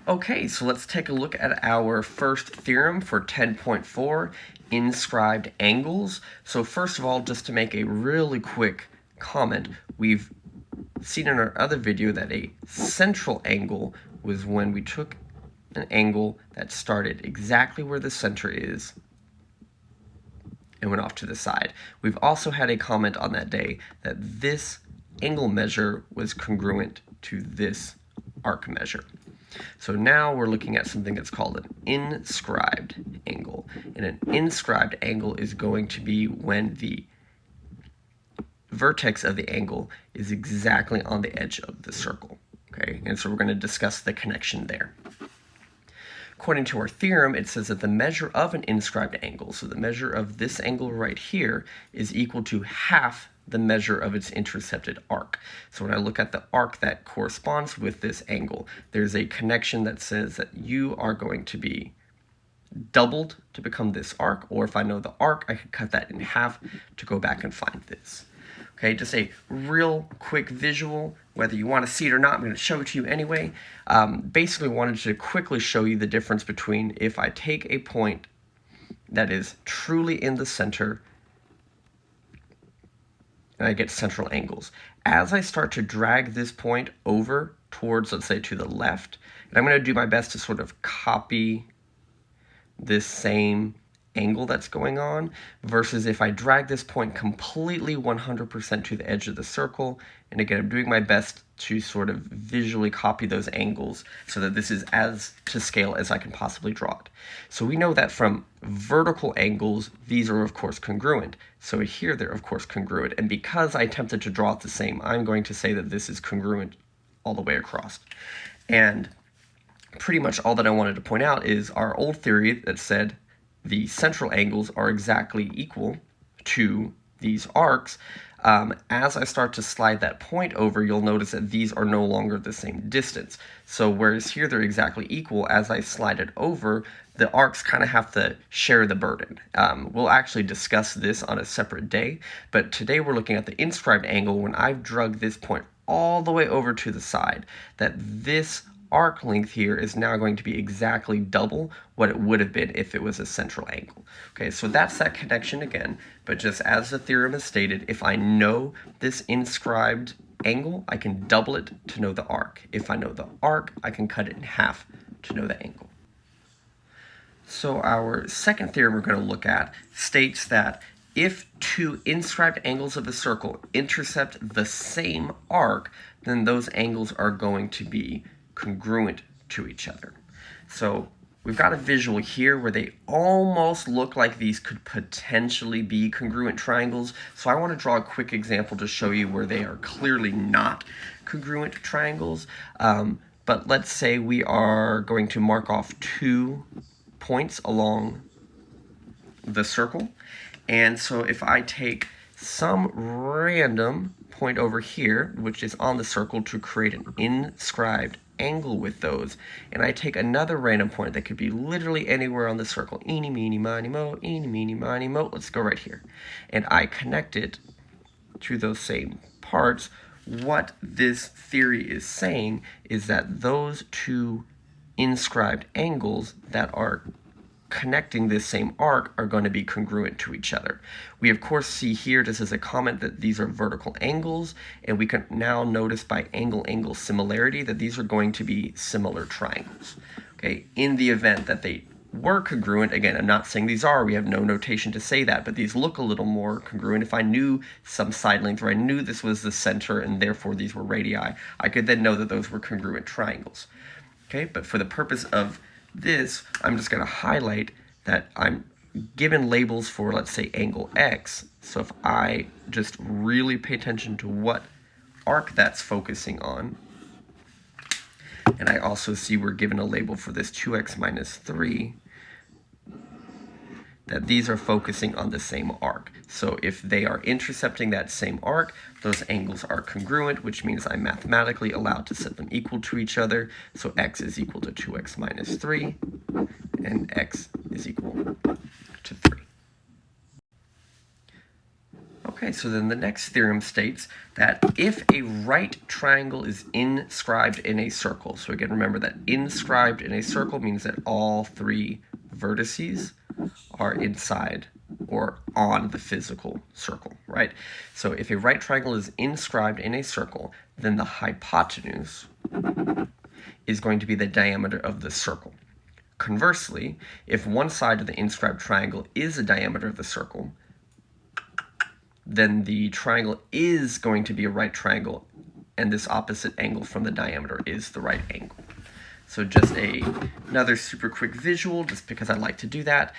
Okay, so let's take a look at our first theorem for 10.4 Inscribed Angles. So first of all, just to make a really quick comment, we've seen in our other video that a central angle was when we took an angle that started exactly where the center is and went off to the side. We've also had a comment on that day that this angle measure was congruent to this arc measure. So now we're looking at something that's called an inscribed angle. And an inscribed angle is going to be when the vertex of the angle is exactly on the edge of the circle. Okay, and so we're going to discuss the connection there. According to our theorem, it says that the measure of an inscribed angle, so the measure of this angle right here, is equal to half the measure of its intercepted arc. So when I look at the arc that corresponds with this angle, there's a connection that says that you are going to be doubled to become this arc, or if I know the arc, I could cut that in half to go back and find this. Okay, just a real quick visual, whether you want to see it or not, I'm going to show it to you anyway. Basically wanted to quickly show you the difference between if I take a point that is truly in the center and I get central angles. As I start to drag this point over towards, let's say, to the left, and I'm going to do my best to sort of copy this same angle that's going on, versus if I drag this point completely 100% to the edge of the circle, and again, I'm doing my best to sort of visually copy those angles so that this is as to scale as I can possibly draw it. So we know that from vertical angles, these are of course congruent. So here they're of course congruent, and because I attempted to draw it the same, I'm going to say that this is congruent all the way across. And pretty much all that I wanted to point out is our old theory that said the central angles are exactly equal to these arcs. As I start to slide that point over, you'll notice that these are no longer the same distance. So whereas here they're exactly equal, as I slide it over, the arcs kind of have to share the burden. We'll actually discuss this on a separate day, but today we're looking at the inscribed angle when I've dragged this point all the way over to the side, that this arc length here is now going to be exactly double what it would have been if it was a central angle. Okay, so that's that connection again, but just as the theorem is stated, if I know this inscribed angle, I can double it to know the arc. If I know the arc, I can cut it in half to know the angle. So our second theorem we're going to look at states that if two inscribed angles of a circle intercept the same arc, then those angles are going to be congruent to each other. So we've got a visual here where they almost look like these could potentially be congruent triangles. So I want to draw a quick example to show you where they are clearly not congruent triangles. But let's say we are going to mark off 2 points along the circle. And so if I take some random point over here, which is on the circle, to create an inscribed angle with those, and I take another random point that could be literally anywhere on the circle, eeny, meeny, miny, mo, eeny, meeny, miny, mo, let's go right here, and I connect it to those same parts, what this theory is saying is that those two inscribed angles that are connecting this same arc are going to be congruent to each other. We of course see here, just as a comment, that these are vertical angles, and we can now notice by angle-angle similarity that these are going to be similar triangles. Okay, in the event that they were congruent, again, I'm not saying these are, we have no notation to say that, but these look a little more congruent. If I knew some side length, or I knew this was the center and therefore these were radii, I could then know that those were congruent triangles. Okay, but for the purpose of this, I'm just going to highlight that I'm given labels for, let's say, angle X. So if I just really pay attention to what arc that's focusing on, and I also see we're given a label for this 2x minus 3, that these are focusing on the same arc. So if they are intercepting that same arc, those angles are congruent, which means I'm mathematically allowed to set them equal to each other. So x is equal to 2x minus 3, and x is equal to 3. Okay, so then the next theorem states that if a right triangle is inscribed in a circle, so again, remember that inscribed in a circle means that all three vertices are inside or on the physical circle, right? So if a right triangle is inscribed in a circle, then the hypotenuse is going to be the diameter of the circle. Conversely, if one side of the inscribed triangle is the diameter of the circle, then the triangle is going to be a right triangle, and this opposite angle from the diameter is the right angle. So just another super quick visual, just because I like to do that.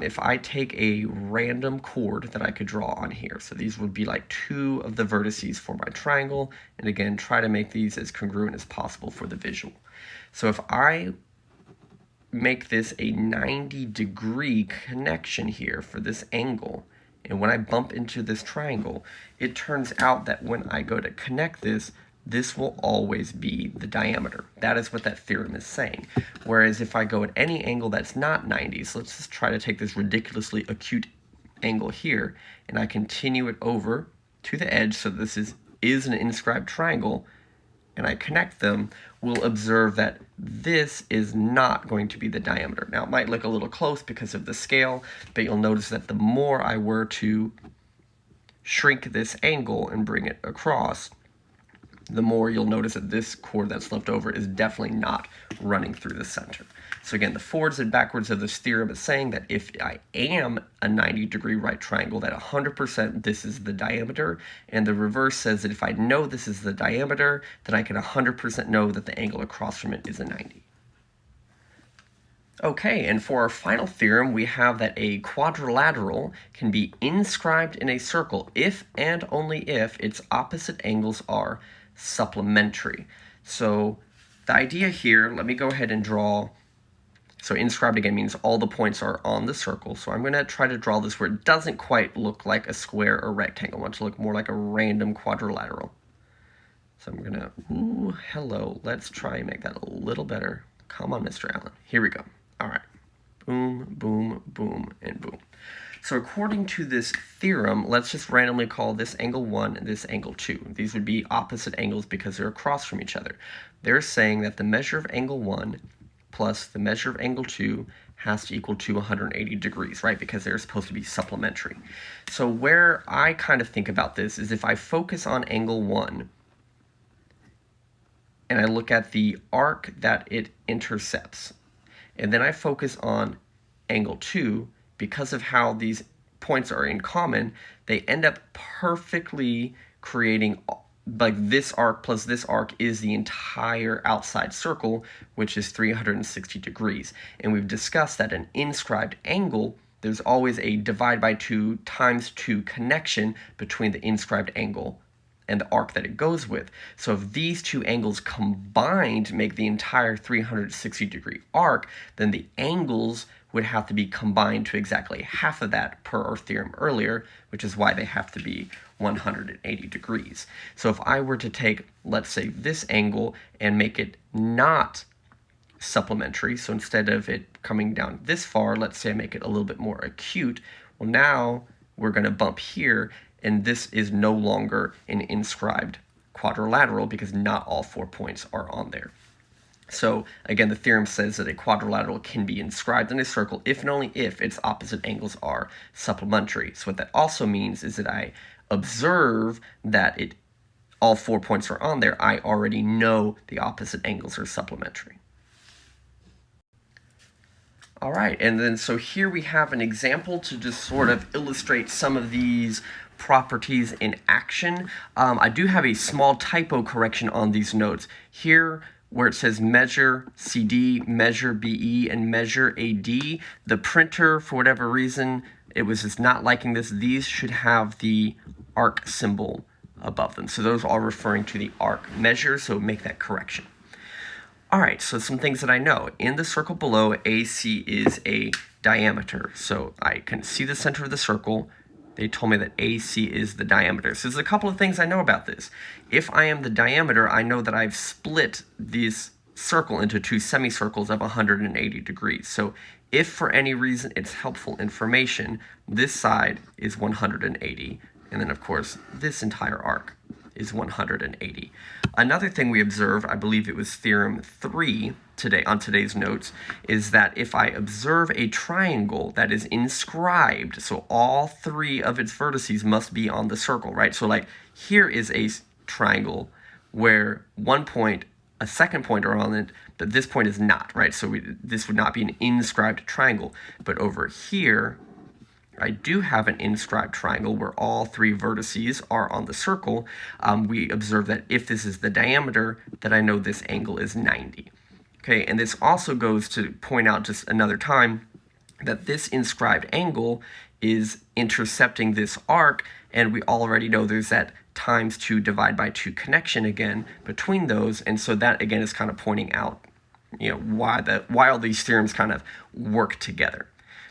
If I take a random chord that I could draw on here, so these would be like two of the vertices for my triangle, and again, try to make these as congruent as possible for the visual. So if I make this a 90-degree connection here for this angle, and when I bump into this triangle, it turns out that when I go to connect this, this will always be the diameter. That is what that theorem is saying. Whereas if I go at any angle that's not 90, so let's just try to take this ridiculously acute angle here, and I continue it over to the edge, so this is an inscribed triangle, and I connect them, we'll observe that this is not going to be the diameter. Now, it might look a little close because of the scale, but you'll notice that the more I were to shrink this angle and bring it across, the more you'll notice that this chord that's left over is definitely not running through the center. So again, the forwards and backwards of this theorem is saying that if I am a 90-degree right triangle, that 100% this is the diameter, and the reverse says that if I know this is the diameter, then I can 100% know that the angle across from it is a 90. Okay, and for our final theorem, we have that a quadrilateral can be inscribed in a circle if and only if its opposite angles are supplementary. So the idea here, let me go ahead and draw. So inscribed again means all the points are on the circle. So I'm going to try to draw this where it doesn't quite look like a square or rectangle. I want it to look more like a random quadrilateral. So I'm going to, ooh, hello. Let's try and make that a little better. Come on, Mr. Allen. Here we go. All right. Boom, boom, boom, and boom. So according to this theorem, let's just randomly call this angle 1 and this angle 2. These would be opposite angles because they're across from each other. They're saying that the measure of angle 1 plus the measure of angle 2 has to equal to 180 degrees, right? Because they're supposed to be supplementary. So where I kind of think about this is if I focus on angle 1 and I look at the arc that it intercepts, and then I focus on angle 2, because of how these points are in common, they end up perfectly creating, like this arc plus this arc is the entire outside circle, which is 360 degrees. And we've discussed that an inscribed angle, there's always a divide by 2 times 2 connection between the inscribed angle and the arc that it goes with. So if these two angles combined make the entire 360 degree arc, then the angles would have to be combined to exactly half of that per our theorem earlier, which is why they have to be 180 degrees. So if I were to take, let's say, this angle and make it not supplementary, so instead of it coming down this far, let's say I make it a little bit more acute, well, now we're going to bump here, and this is no longer an inscribed quadrilateral because not all 4 points are on there. So again, the theorem says that a quadrilateral can be inscribed in a circle if and only if its opposite angles are supplementary. So what that also means is that I observe that all 4 points are on there. I already know the opposite angles are supplementary. All right, and then so here we have an example to just sort of illustrate some of these properties in action. I do have a small typo correction on these notes. Here, where it says measure CD, measure BE, and measure AD, the printer, for whatever reason, it was just not liking this. These should have the arc symbol above them. So those are referring to the arc measure, so make that correction. All right, so some things that I know. In the circle below, AC is a diameter. So I can see the center of the circle. They told me that AC is the diameter. So there's a couple of things I know about this. If I am the diameter, I know that I've split this circle into 2 semicircles of 180 degrees. So if for any reason it's helpful information, this side is 180 And then, of course, this entire arc is 180. Another thing we observed, I believe it was theorem 3 today on today's notes, is that if I observe a triangle that is inscribed, so all 3 of its vertices must be on the circle, right? So like here is a triangle where one point, a second point are on it, but this point is not, right? So this would not be an inscribed triangle. But over here, I do have an inscribed triangle where all 3 vertices are on the circle. We observe that if this is the diameter, that I know this angle is 90. Okay, and this also goes to point out just another time that this inscribed angle is intercepting this arc, and we already know there's that times 2 divide by 2 connection again between those, and so that again is kind of pointing out, you know, why all these theorems kind of work together.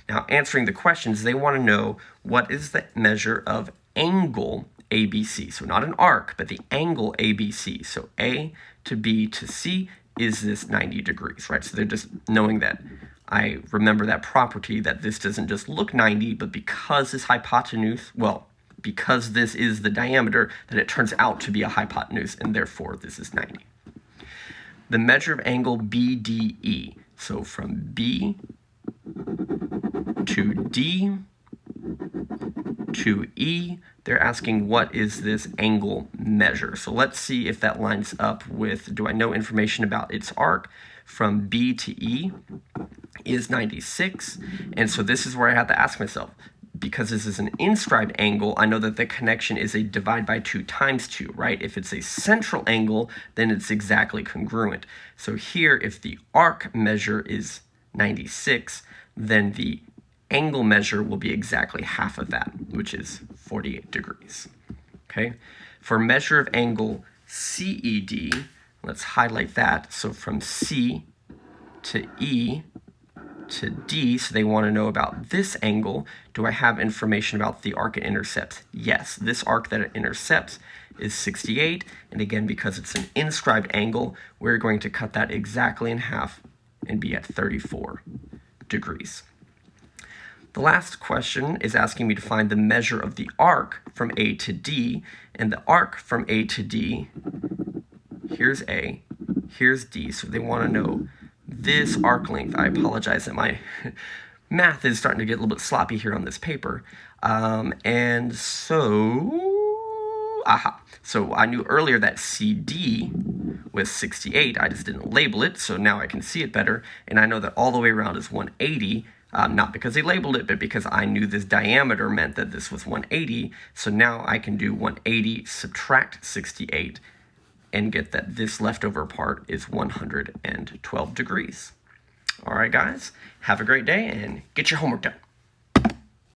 Now, answering the questions, they want to know what is the measure of angle ABC. So not an arc, but the angle ABC. So A to B to C, is this 90 degrees, right? So they're just knowing that I remember that property that this doesn't just look 90, but because this hypotenuse, well, because this is the diameter, that it turns out to be a hypotenuse, and therefore this is 90. The measure of angle BDE. So from B to D to E, they're asking what is this angle measure. So let's see if that lines up with, do I know information about its arc? From B to E is 96, and so this is where I have to ask myself, because this is an inscribed angle, I know that the connection is a divide by 2 times 2, right? If it's a central angle, then it's exactly congruent. So here, if the arc measure is 96, then the angle measure will be exactly half of that, which is 48 degrees. Okay? For measure of angle CED, let's highlight that. So from C to E to D, so they want to know about this angle. Do I have information about the arc it intercepts? Yes, this arc that it intercepts is 68, and again, because it's an inscribed angle, we're going to cut that exactly in half and be at 34 degrees. The last question is asking me to find the measure of the arc from A to D, and the arc from A to D, here's A, here's D, so they want to know this arc length. I apologize that my math is starting to get a little bit sloppy here on this paper. And so, so I knew earlier that CD was 68, I just didn't label it, so now I can see it better, and I know that all the way around is 180, not because they labeled it, but because I knew this diameter meant that this was 180, so now I can do 180 subtract 68, and get that this leftover part is 112 degrees. All right, guys, have a great day and get your homework done.